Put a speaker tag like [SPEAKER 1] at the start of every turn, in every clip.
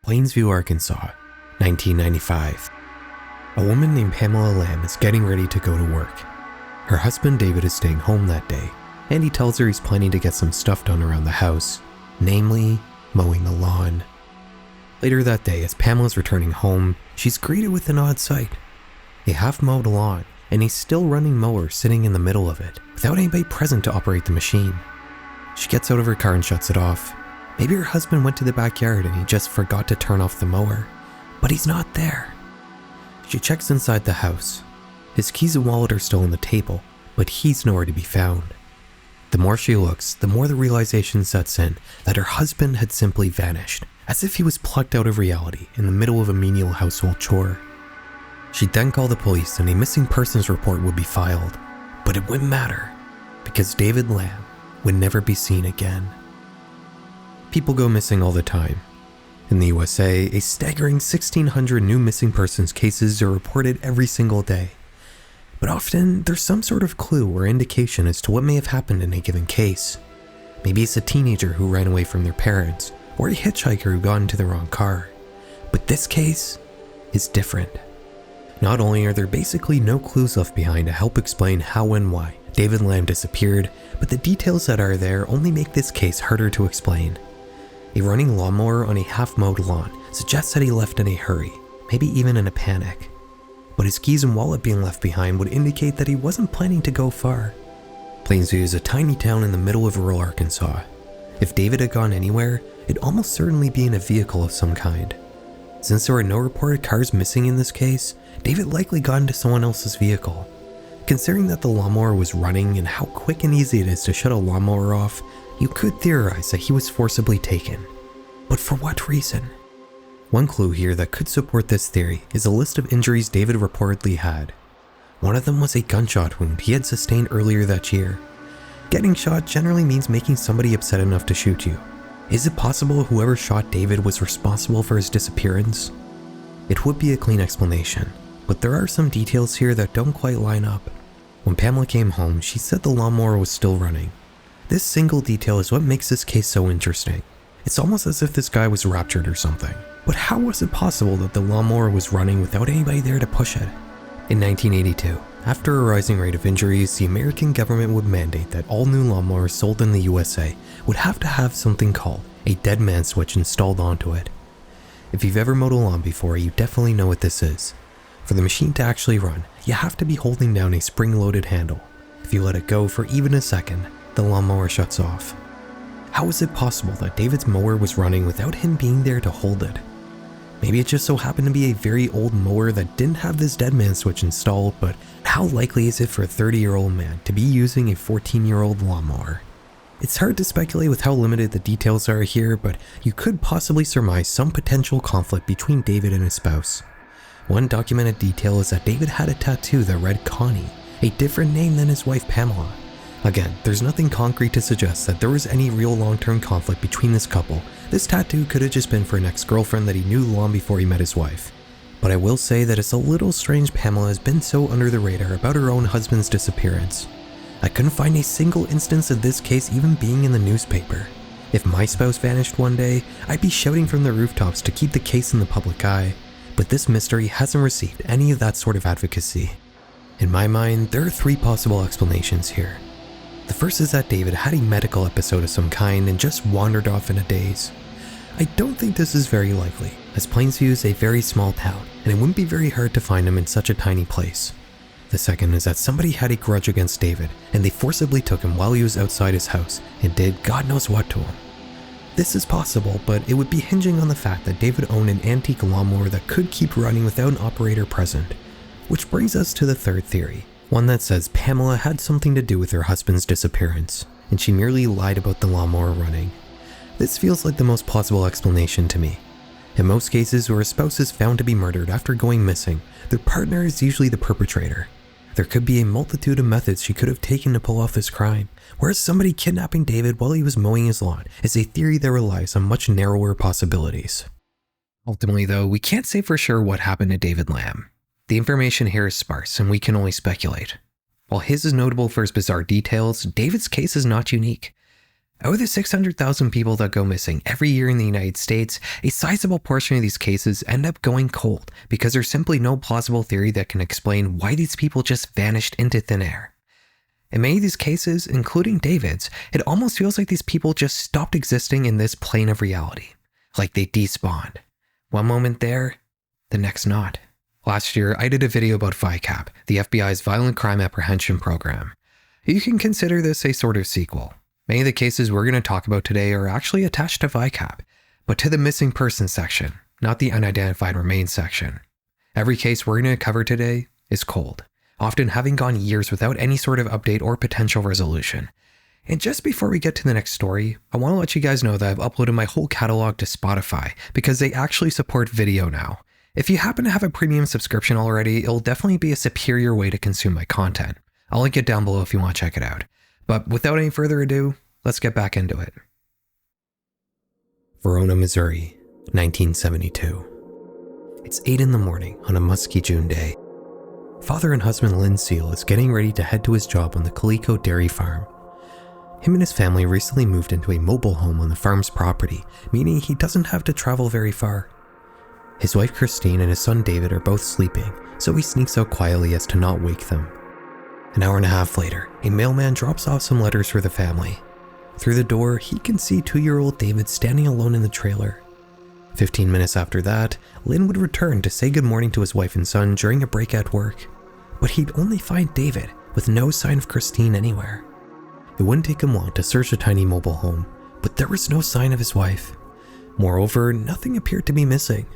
[SPEAKER 1] Plainsview, Arkansas, 1995. A woman named Pamela Lamb is getting ready to go to work. Her husband David is staying home that day, and he tells her he's planning to get some stuff done around the house, namely, mowing the lawn. Later that day, as Pamela's returning home, she's greeted with an odd sight. A half-mowed lawn, and a still running mower sitting in the middle of it, without anybody present to operate the machine. She gets out of her car and shuts it off. Maybe her husband went to the backyard and he just forgot to turn off the mower, but he's not there. She checks inside the house. His keys and wallet are still on the table, but he's nowhere to be found. The more she looks, the more the realization sets in that her husband had simply vanished, as if he was plucked out of reality in the middle of a menial household chore. She'd then call the police and a missing persons report would be filed, but it wouldn't matter, because David Lamb would never be seen again. People go missing all the time. In the USA, a staggering 1,600 new missing persons cases are reported every single day. But often, there's some sort of clue or indication as to what may have happened in a given case. Maybe it's a teenager who ran away from their parents, or a hitchhiker who got into the wrong car. But this case is different. Not only are there basically no clues left behind to help explain how and why David Lamb disappeared, but the details that are there only make this case harder to explain. A running lawnmower on a half-mowed lawn suggests that he left in a hurry, maybe even in a panic. But his keys and wallet being left behind would indicate that he wasn't planning to go far. Plainsview is a tiny town in the middle of rural Arkansas. If David had gone anywhere, it'd almost certainly be in a vehicle of some kind. Since there were no reported cars missing in this case, David likely got into someone else's vehicle. Considering that the lawnmower was running and how quick and easy it is to shut a lawnmower off, you could theorize that he was forcibly taken. But for what reason? One clue here that could support this theory is a list of injuries David reportedly had. One of them was a gunshot wound he had sustained earlier that year. Getting shot generally means making somebody upset enough to shoot you. Is it possible whoever shot David was responsible for his disappearance? It would be a clean explanation, but there are some details here that don't quite line up. When Pamela came home, she said the lawnmower was still running. This single detail is what makes this case so interesting. It's almost as if this guy was raptured or something. But how was it possible that the lawnmower was running without anybody there to push it? In 1982, after a rising rate of injuries, the American government would mandate that all new lawnmowers sold in the USA would have to have something called a dead man switch installed onto it. If you've ever mowed a lawn before, you definitely know what this is. For the machine to actually run, you have to be holding down a spring-loaded handle. If you let it go for even a second, the lawnmower shuts off. How is it possible that David's mower was running without him being there to hold it? Maybe it just so happened to be a very old mower that didn't have this dead man switch installed, but how likely is it for a 30-year-old man to be using a 14-year-old lawnmower? It's hard to speculate with how limited the details are here, but you could possibly surmise some potential conflict between David and his spouse. One documented detail is that David had a tattoo that read Connie, a different name than his wife Pamela. Again, there's nothing concrete to suggest that there was any real long-term conflict between this couple. This tattoo could have just been for an ex-girlfriend that he knew long before he met his wife. But I will say that it's a little strange Pamela has been so under the radar about her own husband's disappearance. I couldn't find a single instance of this case even being in the newspaper. If my spouse vanished one day, I'd be shouting from the rooftops to keep the case in the public eye. But this mystery hasn't received any of that sort of advocacy. In my mind, there are three possible explanations here. The first is that David had a medical episode of some kind and just wandered off in a daze. I don't think this is very likely, as Plainsview is a very small town, and it wouldn't be very hard to find him in such a tiny place. The second is that somebody had a grudge against David, and they forcibly took him while he was outside his house, and did God knows what to him. This is possible, but it would be hinging on the fact that David owned an antique lawnmower that could keep running without an operator present. Which brings us to the third theory. One that says Pamela had something to do with her husband's disappearance, and she merely lied about the lawnmower running. This feels like the most plausible explanation to me. In most cases where a spouse is found to be murdered after going missing, their partner is usually the perpetrator. There could be a multitude of methods she could have taken to pull off this crime, whereas somebody kidnapping David while he was mowing his lawn is a theory that relies on much narrower possibilities. Ultimately though, we can't say for sure what happened to David Lamb. The information here is sparse and we can only speculate. While his is notable for his bizarre details, David's case is not unique. Out of the 600,000 people that go missing every year in the United States, a sizable portion of these cases end up going cold because there's simply no plausible theory that can explain why these people just vanished into thin air. In many of these cases, including David's, it almost feels like these people just stopped existing in this plane of reality. Like they despawned. One moment there, the next not. Last year, I did a video about VICAP, the FBI's Violent Crime Apprehension Program. You can consider this a sort of sequel. Many of the cases we're going to talk about today are actually attached to VICAP, but to the missing persons section, not the unidentified remains section. Every case we're going to cover today is cold, often having gone years without any sort of update or potential resolution. And just before we get to the next story, I want to let you guys know that I've uploaded my whole catalog to Spotify because they actually support video now. If you happen to have a premium subscription already, it'll definitely be a superior way to consume my content. I'll link it down below if you want to check it out. But without any further ado, let's get back into it. Verona, Missouri, 1972. It's 8 in the morning on a musky June day. Father and husband Lynn Seal is getting ready to head to his job on the Calico Dairy Farm. Him and his family recently moved into a mobile home on the farm's property, meaning he doesn't have to travel very far. His wife Christine and his son David are both sleeping, so he sneaks out quietly as to not wake them. An hour and a half later, a mailman drops off some letters for the family. Through the door, he can see 2-year-old David standing alone in the trailer. 15 minutes after that, Lynn would return to say good morning to his wife and son during a break at work. But he'd only find David, with no sign of Christine anywhere. It wouldn't take him long to search the tiny mobile home, but there was no sign of his wife. Moreover, nothing appeared to be missing.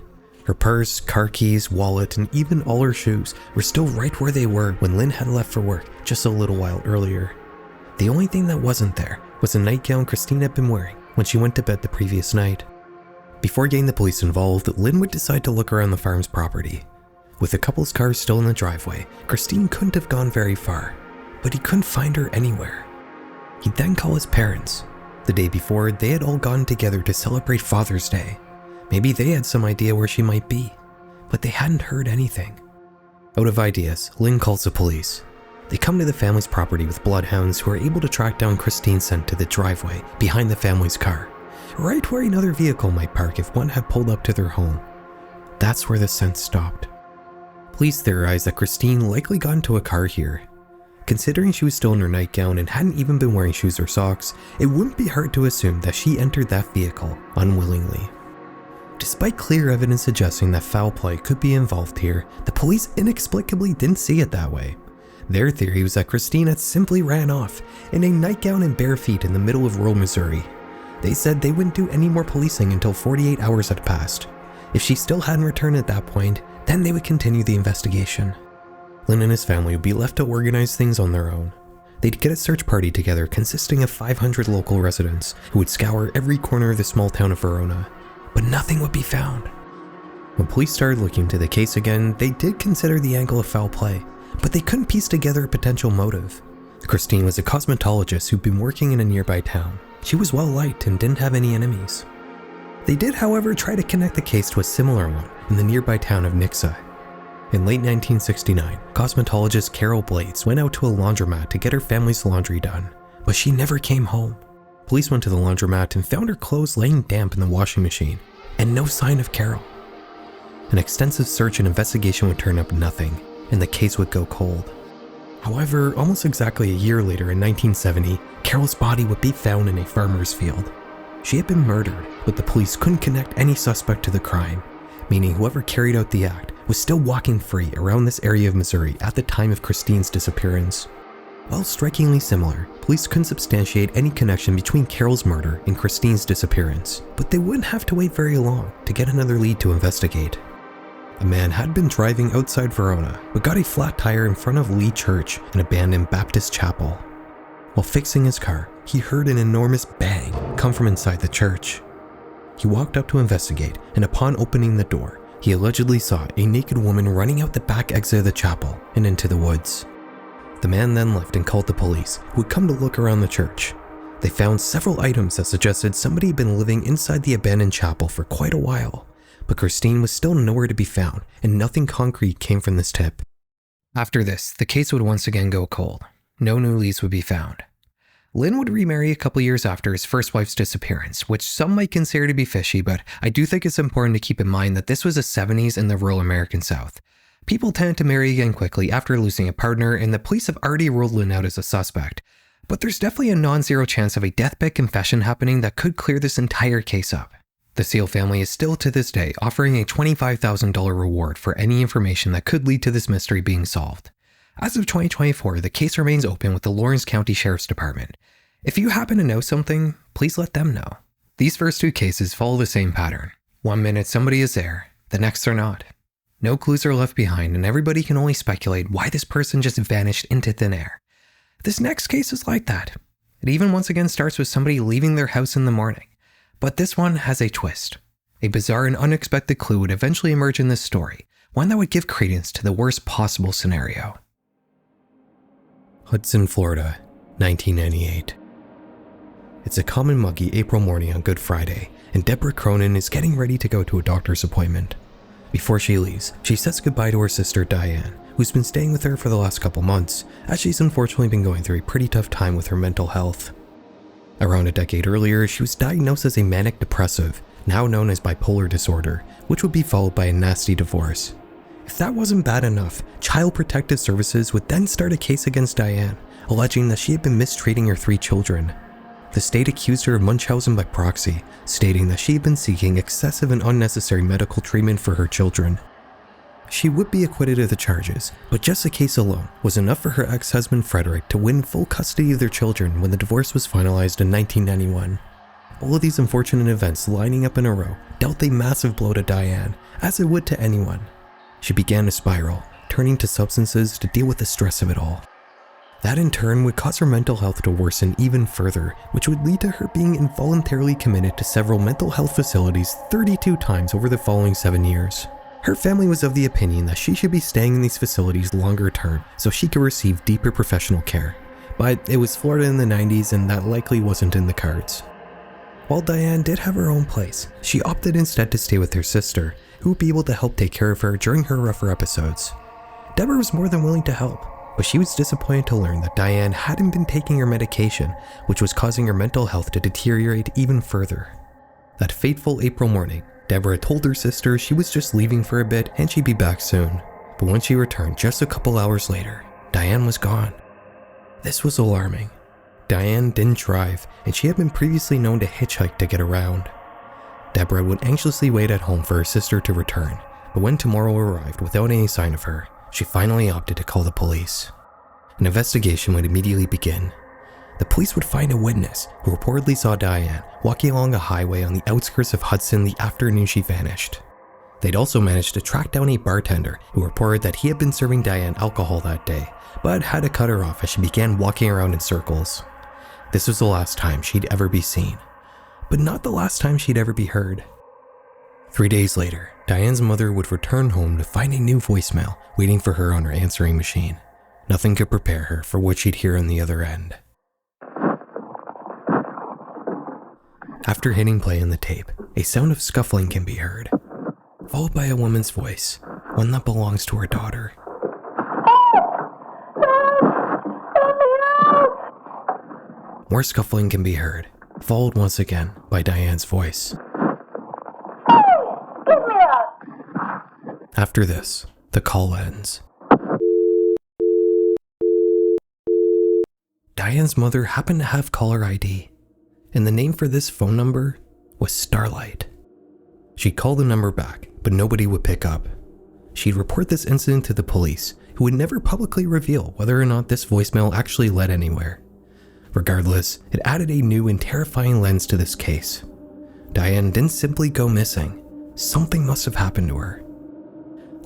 [SPEAKER 1] Her purse, car keys, wallet, and even all her shoes were still right where they were when Lynn had left for work just a little while earlier. The only thing that wasn't there was a nightgown Christine had been wearing when she went to bed the previous night. Before getting the police involved, Lynn would decide to look around the farm's property. With the couple's cars still in the driveway, Christine couldn't have gone very far, but he couldn't find her anywhere. He'd then call his parents. The day before, they had all gone together to celebrate Father's Day. Maybe they had some idea where she might be, but they hadn't heard anything. Out of ideas, Lynn calls the police. They come to the family's property with bloodhounds who are able to track down Christine's scent to the driveway behind the family's car, right where another vehicle might park if one had pulled up to their home. That's where the scent stopped. Police theorize that Christine likely got into a car here. Considering she was still in her nightgown and hadn't even been wearing shoes or socks, it wouldn't be hard to assume that she entered that vehicle unwillingly. Despite clear evidence suggesting that foul play could be involved here, the police inexplicably didn't see it that way. Their theory was that Christine had simply ran off in a nightgown and bare feet in the middle of rural Missouri. They said they wouldn't do any more policing until 48 hours had passed. If she still hadn't returned at that point, then they would continue the investigation. Lynn and his family would be left to organize things on their own. They'd get a search party together consisting of 500 local residents who would scour every corner of the small town of Verona, but nothing would be found. When police started looking into the case again, they did consider the angle of foul play, but they couldn't piece together a potential motive. Christine was a cosmetologist who'd been working in a nearby town. She was well liked and didn't have any enemies. They did, however, try to connect the case to a similar one in the nearby town of Nixa. In late 1969, cosmetologist Carol Blades went out to a laundromat to get her family's laundry done, but she never came home. Police went to the laundromat and found her clothes laying damp in the washing machine, and no sign of Carol. An extensive search and investigation would turn up nothing, and the case would go cold. However, almost exactly a year later in 1970, Carol's body would be found in a farmer's field. She had been murdered, but the police couldn't connect any suspect to the crime, meaning whoever carried out the act was still walking free around this area of Missouri at the time of Christine's disappearance. While strikingly similar, police couldn't substantiate any connection between Carol's murder and Christine's disappearance, but they wouldn't have to wait very long to get another lead to investigate. A man had been driving outside Verona, but got a flat tire in front of Lee Church, an abandoned Baptist chapel. While fixing his car, he heard an enormous bang come from inside the church. He walked up to investigate, and upon opening the door, he allegedly saw a naked woman running out the back exit of the chapel and into the woods. The man then left and called the police, who had come to look around the church. They found several items that suggested somebody had been living inside the abandoned chapel for quite a while, but Christine was still nowhere to be found, and nothing concrete came from this tip. After this, the case would once again go cold. No new leads would be found. Lynn would remarry a couple years after his first wife's disappearance, which some might consider to be fishy, but I do think it's important to keep in mind that this was the 70s in the rural American South. People tended to marry again quickly after losing a partner, and the police have already ruled Lynn out as a suspect. But there's definitely a non-zero chance of a deathbed confession happening that could clear this entire case up. The Seal family is still to this day offering a $25,000 reward for any information that could lead to this mystery being solved. As of 2024, the case remains open with the Lawrence County Sheriff's Department. If you happen to know something, please let them know. These first two cases follow the same pattern. One minute somebody is there, the next they're not. No clues are left behind, and everybody can only speculate why this person just vanished into thin air. This next case is like that. It even once again starts with somebody leaving their house in the morning. But this one has a twist. A bizarre and unexpected clue would eventually emerge in this story, one that would give credence to the worst possible scenario. Hudson, Florida, 1998. It's a common muggy April morning on Good Friday, and Deborah Cronin is getting ready to go to a doctor's appointment. Before she leaves, she says goodbye to her sister Diane, who's been staying with her for the last couple months, as she's unfortunately been going through a pretty tough time with her mental health. Around a decade earlier, she was diagnosed as a manic depressive, now known as bipolar disorder, which would be followed by a nasty divorce. If that wasn't bad enough, Child Protective Services would then start a case against Diane, alleging that she had been mistreating her 3 children. The state accused her of Munchausen by proxy, stating that she had been seeking excessive and unnecessary medical treatment for her children. She would be acquitted of the charges, but just the case alone was enough for her ex-husband Frederick to win full custody of their children when the divorce was finalized in 1991. All of these unfortunate events lining up in a row dealt a massive blow to Diane, as it would to anyone. She began to spiral, turning to substances to deal with the stress of it all. That in turn would cause her mental health to worsen even further, which would lead to her being involuntarily committed to several mental health facilities 32 times over the following 7 years. Her family was of the opinion that she should be staying in these facilities longer term so she could receive deeper professional care. But it was Florida in the 90s and that likely wasn't in the cards. While Diane did have her own place, she opted instead to stay with her sister, who would be able to help take care of her during her rougher episodes. Deborah was more than willing to help, but she was disappointed to learn that Diane hadn't been taking her medication, which was causing her mental health to deteriorate even further. That fateful April morning, Deborah told her sister she was just leaving for a bit and she'd be back soon. But when she returned just a couple hours later, Diane was gone. This was alarming. Diane didn't drive, and she had been previously known to hitchhike to get around. Deborah would anxiously wait at home for her sister to return, but when tomorrow arrived without any sign of her, she finally opted to call the police. An investigation would immediately begin. The police would find a witness who reportedly saw Diane walking along a highway on the outskirts of Hudson the afternoon she vanished. They'd also managed to track down a bartender who reported that he had been serving Diane alcohol that day, but had to cut her off as she began walking around in circles. This was the last time she'd ever be seen, but not the last time she'd ever be heard. 3 days later, Diane's mother would return home to find a new voicemail waiting for her on her answering machine. Nothing could prepare her for what she'd hear on the other end. After hitting play on the tape, a sound of scuffling can be heard, followed by a woman's voice, one that belongs to her daughter. More scuffling can be heard, followed once again by Diane's voice.
[SPEAKER 2] Get me out!
[SPEAKER 1] After this, the call ends. Diane's mother happened to have caller ID, and the name for this phone number was Starlight. She'd call the number back, but nobody would pick up. She'd report this incident to the police, who would never publicly reveal whether or not this voicemail actually led anywhere. Regardless, it added a new and terrifying lens to this case. Diane didn't simply go missing. Something must have happened to her.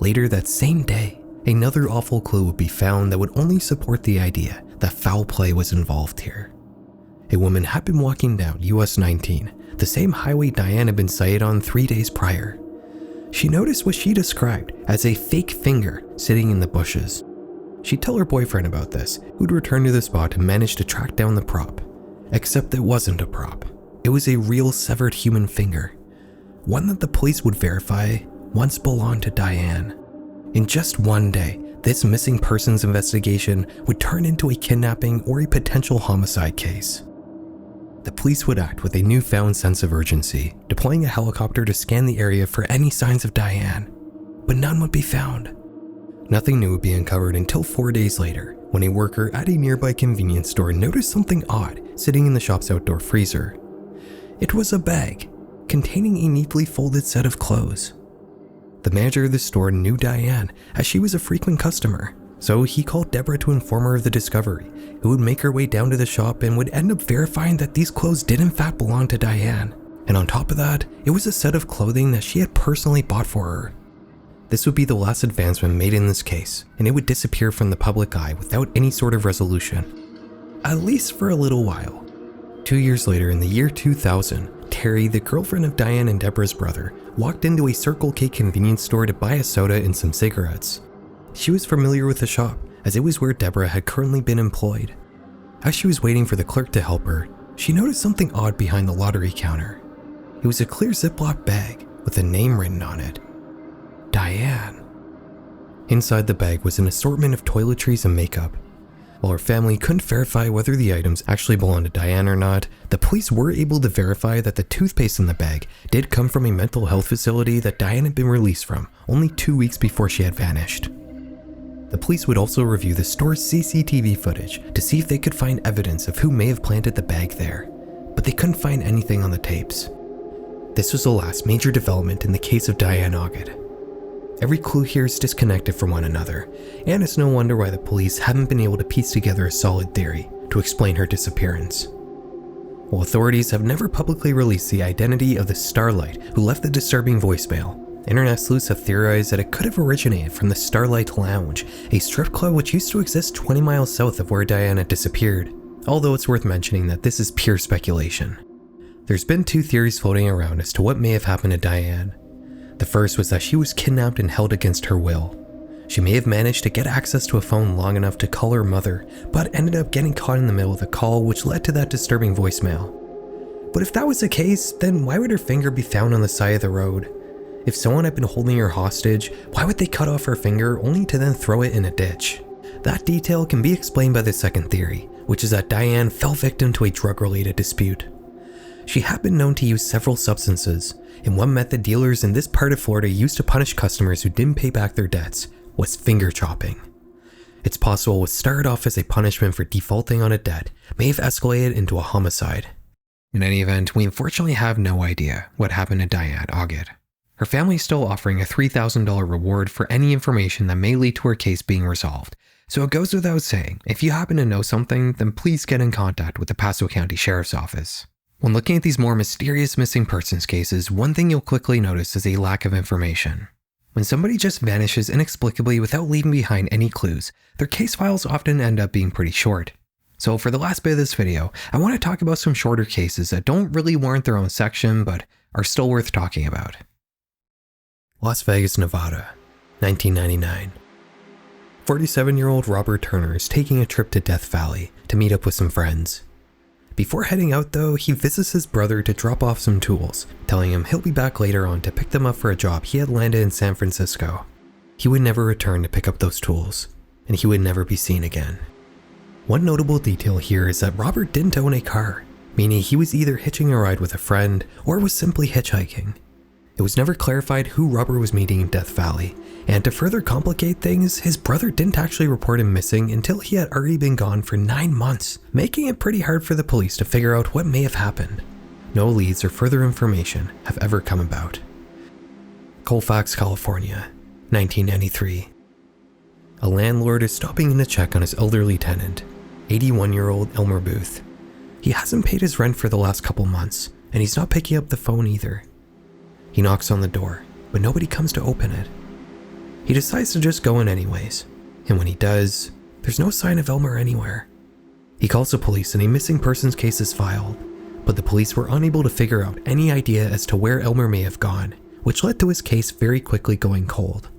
[SPEAKER 1] Later that same day, another awful clue would be found that would only support the idea that foul play was involved here. A woman had been walking down US 19, the same highway Diane had been sighted on 3 days prior. She noticed what she described as a fake finger sitting in the bushes. She'd tell her boyfriend about this, who'd return to the spot and manage to track down the prop. Except it wasn't a prop. It was a real severed human finger. One that the police would verify once belonged to Diane. In just one day, this missing persons investigation would turn into a kidnapping or a potential homicide case. The police would act with a newfound sense of urgency, deploying a helicopter to scan the area for any signs of Diane, but none would be found. Nothing new would be uncovered until 4 days later, when a worker at a nearby convenience store noticed something odd sitting in the shop's outdoor freezer. It was a bag containing a neatly folded set of clothes. The manager of the store knew Diane, as she was a frequent customer, so he called Deborah to inform her of the discovery, who would make her way down to the shop and would end up verifying that these clothes did in fact belong to Diane. And on top of that, it was a set of clothing that she had personally bought for her. This would be the last advancement made in this case, and it would disappear from the public eye without any sort of resolution. At least for a little while. 2 years later, in the year 2000, Terry, the girlfriend of Diane and Deborah's brother, walked into a Circle K convenience store to buy a soda and some cigarettes. She was familiar with the shop, as it was where Deborah had currently been employed. As she was waiting for the clerk to help her, she noticed something odd behind the lottery counter. It was a clear Ziploc bag with a name written on it. Diane. Inside the bag was an assortment of toiletries and makeup. While her family couldn't verify whether the items actually belonged to Diane or not, the police were able to verify that the toothpaste in the bag did come from a mental health facility that Diane had been released from only 2 weeks before she had vanished. The police would also review the store's CCTV footage to see if they could find evidence of who may have planted the bag there, but they couldn't find anything on the tapes. This was the last major development in the case of Diane Augat. Every clue here is disconnected from one another, and it's no wonder why the police haven't been able to piece together a solid theory to explain her disappearance. While authorities have never publicly released the identity of the Starlight who left the disturbing voicemail, internet sleuths have theorized that it could have originated from the Starlight Lounge, a strip club which used to exist 20 miles south of where Diane had disappeared, although it's worth mentioning that this is pure speculation. There's been 2 theories floating around as to what may have happened to Diane. The first was that she was kidnapped and held against her will. She may have managed to get access to a phone long enough to call her mother, but ended up getting caught in the middle of the call, which led to that disturbing voicemail. But if that was the case, then why would her finger be found on the side of the road? If someone had been holding her hostage, why would they cut off her finger only to then throw it in a ditch? That detail can be explained by the second theory, which is that Diane fell victim to a drug-related dispute. She had been known to use several substances, and one method dealers in this part of Florida used to punish customers who didn't pay back their debts was finger chopping. It's possible what started off as a punishment for defaulting on a debt may have escalated into a homicide. In any event, we unfortunately have no idea what happened to Diane Augat. Her family is still offering a $3,000 reward for any information that may lead to her case being resolved. So it goes without saying, if you happen to know something, then please get in contact with the Pasco County Sheriff's Office. When looking at these more mysterious missing persons cases, one thing you'll quickly notice is a lack of information. When somebody just vanishes inexplicably without leaving behind any clues, their case files often end up being pretty short. So for the last bit of this video, I want to talk about some shorter cases that don't really warrant their own section, but are still worth talking about. Las Vegas, Nevada, 1999. 47-year-old Robert Turner is taking a trip to Death Valley to meet up with some friends. Before heading out though, he visits his brother to drop off some tools, telling him he'll be back later on to pick them up for a job he had landed in San Francisco. He would never return to pick up those tools, and he would never be seen again. One notable detail here is that Robert didn't own a car, meaning he was either hitching a ride with a friend or was simply hitchhiking. It was never clarified who Robert was meeting in Death Valley, and to further complicate things, his brother didn't actually report him missing until he had already been gone for 9 months, making it pretty hard for the police to figure out what may have happened. No leads or further information have ever come about. Colfax, California, 1993. A landlord is stopping in to check on his elderly tenant, 81-year-old Elmer Booth. He hasn't paid his rent for the last couple months, and he's not picking up the phone either. He knocks on the door, but nobody comes to open it. He decides to just go in anyways, and when he does, there's no sign of Elmer anywhere. He calls the police and a missing persons case is filed, but the police were unable to figure out any idea as to where Elmer may have gone, which led to his case very quickly going cold.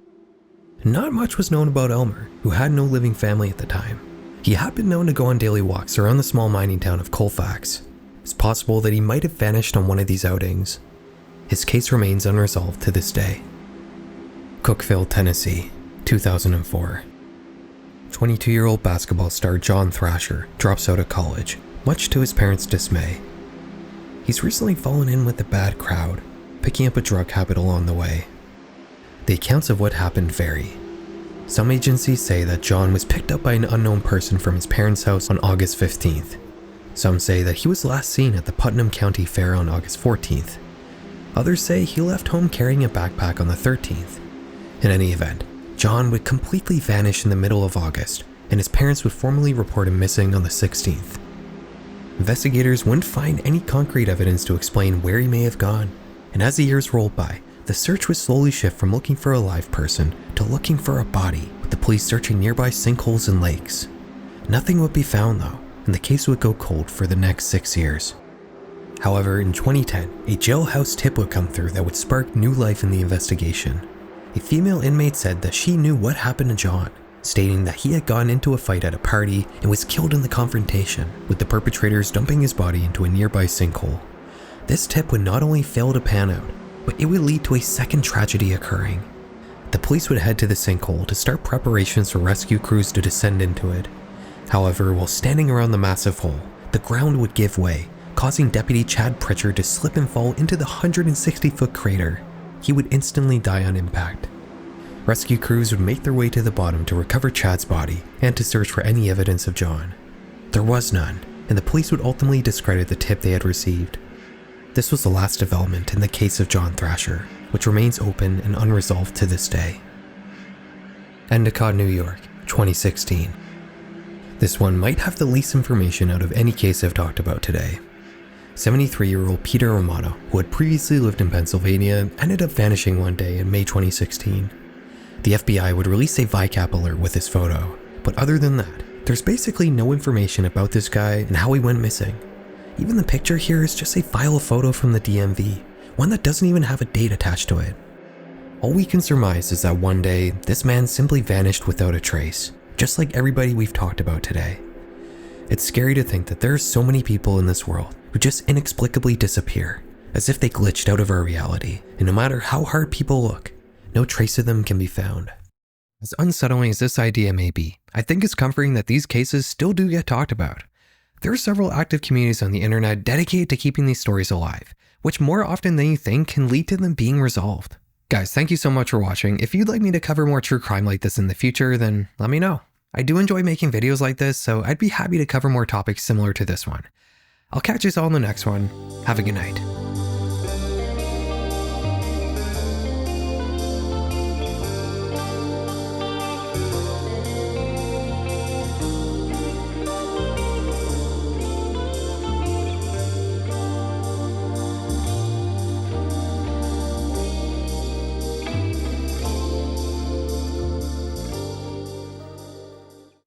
[SPEAKER 1] Not much was known about Elmer, who had no living family at the time. He had been known to go on daily walks around the small mining town of Colfax. It's possible that he might have vanished on one of these outings. His case remains unresolved to this day. Cookeville, Tennessee, 2004. 22-year-old basketball star John Thrasher drops out of college, much to his parents' dismay. He's recently fallen in with a bad crowd, picking up a drug habit along the way. The accounts of what happened vary. Some agencies say that John was picked up by an unknown person from his parents' house on August 15th. Some say that he was last seen at the Putnam County Fair on August 14th. Others say he left home carrying a backpack on the 13th. In any event, John would completely vanish in the middle of August, and his parents would formally report him missing on the 16th. Investigators wouldn't find any concrete evidence to explain where he may have gone, and as the years rolled by, the search would slowly shift from looking for a live person to looking for a body, with the police searching nearby sinkholes and lakes. Nothing would be found though, and the case would go cold for the next 6 years. However, in 2010, a jailhouse tip would come through that would spark new life in the investigation. A female inmate said that she knew what happened to John, stating that he had gone into a fight at a party and was killed in the confrontation, with the perpetrators dumping his body into a nearby sinkhole. This tip would not only fail to pan out, but it would lead to a second tragedy occurring. The police would head to the sinkhole to start preparations for rescue crews to descend into it. However, while standing around the massive hole, the ground would give way, causing Deputy Chad Pritchard to slip and fall into the 160-foot crater. He would instantly die on impact. Rescue crews would make their way to the bottom to recover Chad's body and to search for any evidence of John. There was none, and the police would ultimately discredit the tip they had received. This was the last development in the case of John Thrasher, which remains open and unresolved to this day. Endicott, New York, 2016. This one might have the least information out of any case I've talked about today. 73-year-old Peter Romano, who had previously lived in Pennsylvania, ended up vanishing one day in May 2016. The FBI would release a VICAP alert with his photo, but other than that, there's basically no information about this guy and how he went missing. Even the picture here is just a file photo from the DMV, one that doesn't even have a date attached to it. All we can surmise is that one day, this man simply vanished without a trace, just like everybody we've talked about today. It's scary to think that there are so many people in this world who just inexplicably disappear, as if they glitched out of our reality, and no matter how hard people look, no trace of them can be found. As unsettling as this idea may be, I think it's comforting that these cases still do get talked about. There are several active communities on the internet dedicated to keeping these stories alive, which more often than you think can lead to them being resolved. Guys, thank you so much for watching. If you'd like me to cover more true crime like this in the future, then let me know. I do enjoy making videos like this, so I'd be happy to cover more topics similar to this one. I'll catch you all in the next one. Have a good night.